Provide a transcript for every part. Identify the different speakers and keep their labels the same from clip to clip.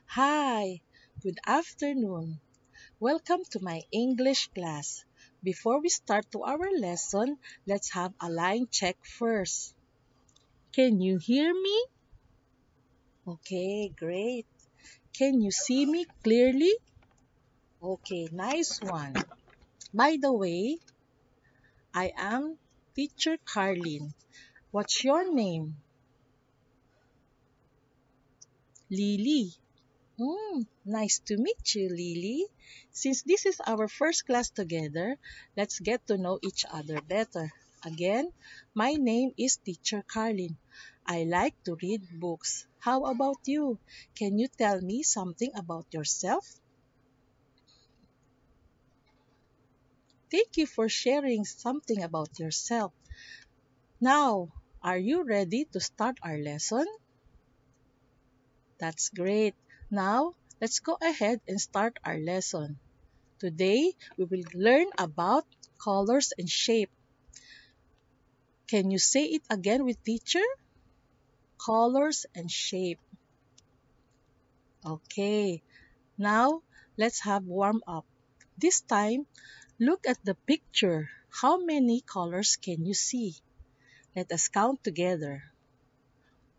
Speaker 1: Hi, good afternoon. Welcome to my English class. Before we start to our lesson, let's have a line check first. Can you hear me? Okay, great. Can you see me clearly? Okay, nice one. By the way, I am teacher Carlin. What's your name? Lily. Nice to meet you, Lily. Since this is our first class together, let's get to know each other better. Again, my name is Teacher Carlin. I like to read books. How about you? Can you tell me something about yourself? Thank you for sharing something about yourself. Now, are you ready to start our lesson? That's great. Now, let's go ahead and start our lesson. Today, we will learn about colors and shape. Can you say it again with teacher? Colors and shape. Okay, now let's have warm up. This time, look at the picture. How many colors can you see? Let us count together.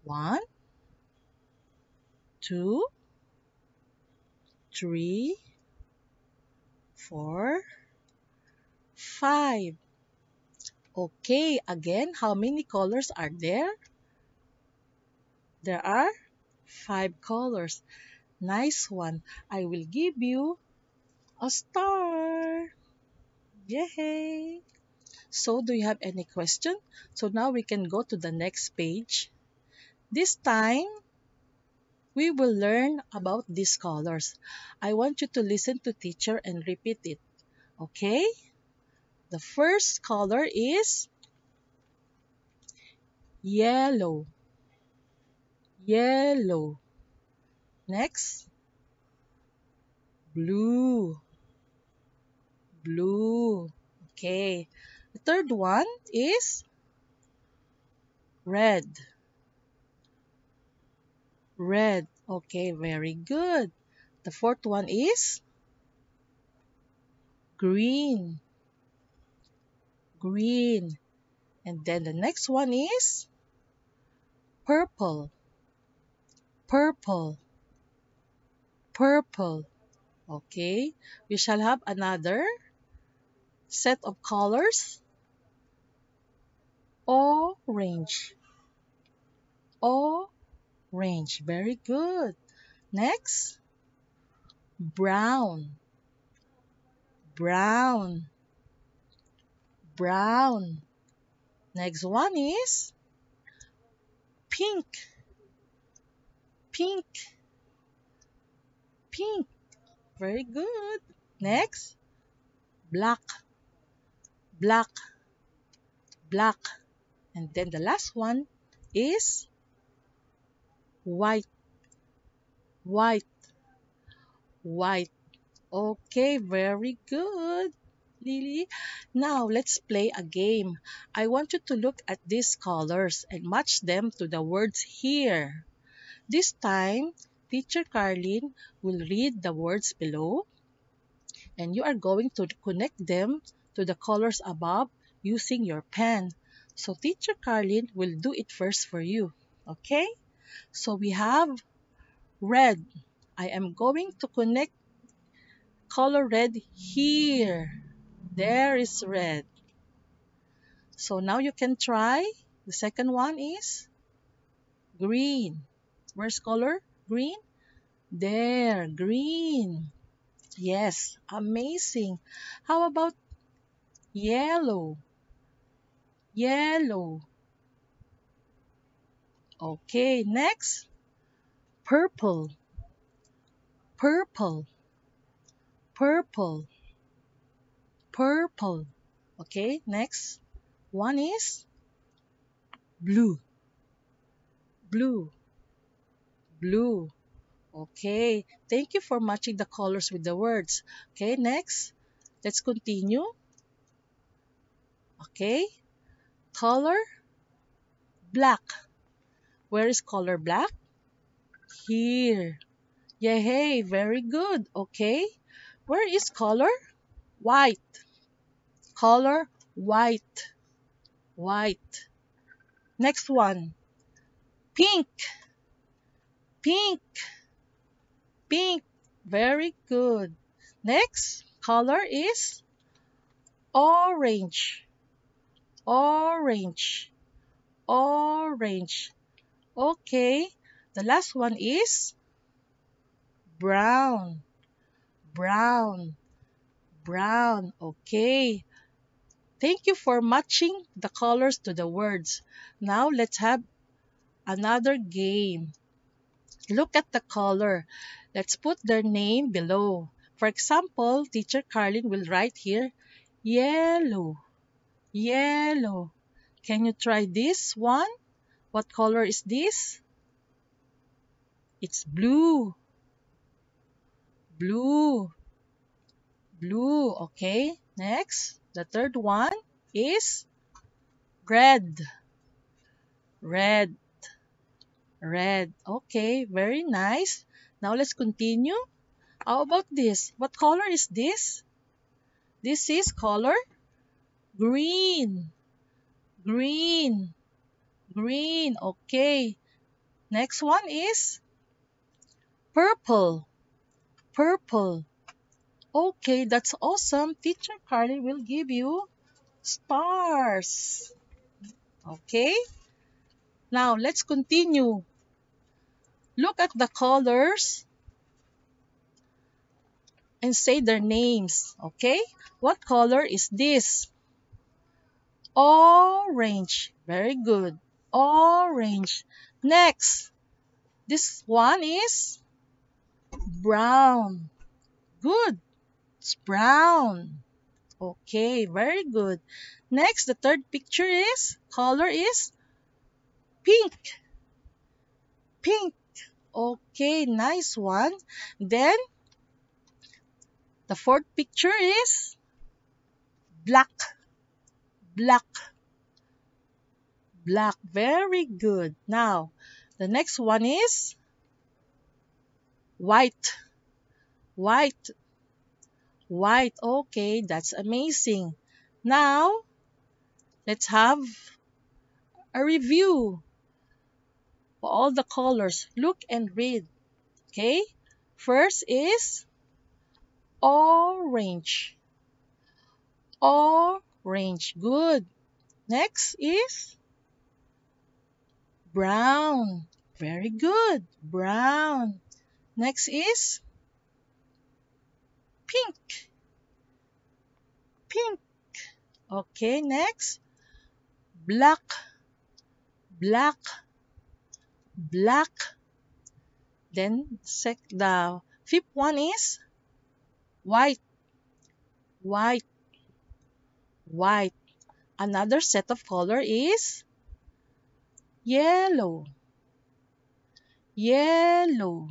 Speaker 1: One, two, three, four, five. Okay, again, how many colors are there? There are five colors. Nice one. I will give you a star. Yay! So, do you have any question? So now we can go to the next page. This time, we will learn about these colors. I want you to listen to teacher and repeat it. Okay? The first color is yellow. Yellow. Next, blue. Blue. Okay. The third one is red. Red. Okay, very good. The fourth one is green. Green. And then the next one is purple. Purple. Purple. Okay. We shall have another set of colors. Orange. Orange. Very good. Next, brown. Brown. Brown. Next one is pink. Pink. Pink. Very good. Next, black. Black. Black. And then the last one is white. White. White. Okay, very good, Lily. Now let's play a game. I want you to look at these colors and match them to the words here. This time, Teacher Carlin will read the words below and you are going to connect them to the colors above using your pen. So Teacher Carlin will do it first for you. Okay? So we have red. I am going to connect color red here. There is red. So now you can try. The second one is green. Where's color? Green? There, green. Yes, amazing. How about yellow? Yellow. Okay, next, purple. Purple. Purple. Purple. Okay, next one is blue. Blue. Blue. Okay, thank you for matching the colors with the words. Okay, next, let's continue. Okay, color black. Where is color black? Here. Yay, very good. Okay. Where is color? White. Color white. White. Next one. Pink. Pink. Pink. Very good. Next color is orange. Orange. Orange. Okay. The last one is brown. Brown. Brown. Okay. Thank you for matching the colors to the words. Now let's have another game. Look at the color. Let's put their name below. For example, Teacher Carlin will write here, yellow, yellow. Can you try this one? What color is this? It's blue, blue, blue. Okay, next, the third one is red, red, red. Okay, very nice. Now let's continue. How about this? What color is this? This is color green, green, green. Okay. Next one is purple, purple. Okay, that's awesome. Teacher Carly will give you stars. Okay. Now let's continue. Look at the colors and say their names. Okay. What color is this? Orange. Very good. Orange. Next. This one is brown. Good. It's brown. Okay, very good. Next, the third picture is, color is pink. Pink. Okay, nice one. Then, the fourth picture is black. Black. Black. Very good. Now, the next one is white. White. White. Okay, that's amazing. Now, let's have a review for all the colors. Look and read. Okay? First is orange. Orange. Good. Next is brown. Very good. Brown. Next is pink. Pink. Okay, next. Black. Black. Black. Then the fifth one is white. White. White. Another set of color is yellow. Yellow.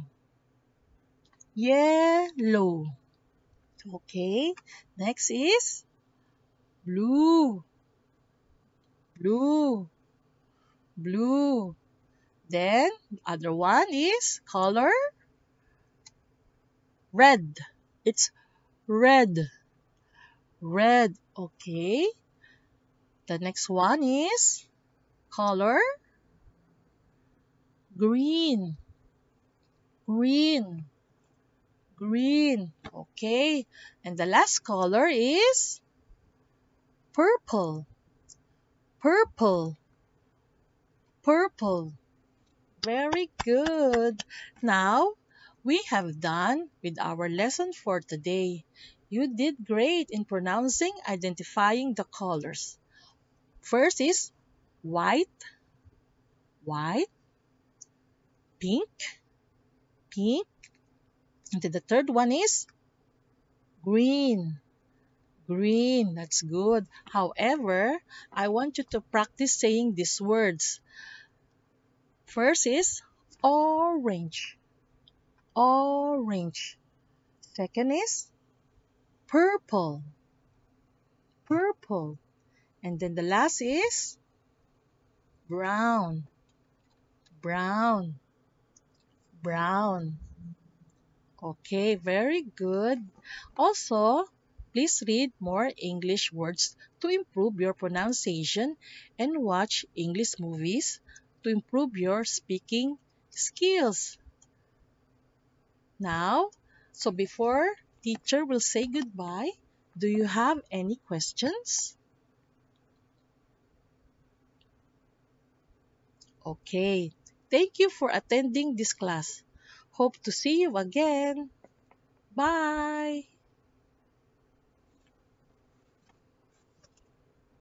Speaker 1: Yellow. Okay. Next is blue. Blue. Blue. Then other one is color red. It's red. Red. Okay. The next one is color green. Green. Green. Okay. And the last color is purple. Purple. Purple. Very good. Now, we have done with our lesson for today. You did great in pronouncing, identifying the colors. First is white, white, pink, pink. And then the third one is green, green. That's good. However, I want you to practice saying these words. First is orange, orange. Second is purple, purple. And then the last is brown, brown, brown. Okay, very good. Also, please read more English words to improve your pronunciation and watch English movies to improve your speaking skills. Now, so before teacher will say goodbye, do you have any questions? Okay. Thank you for attending this class. Hope to see you again. Bye.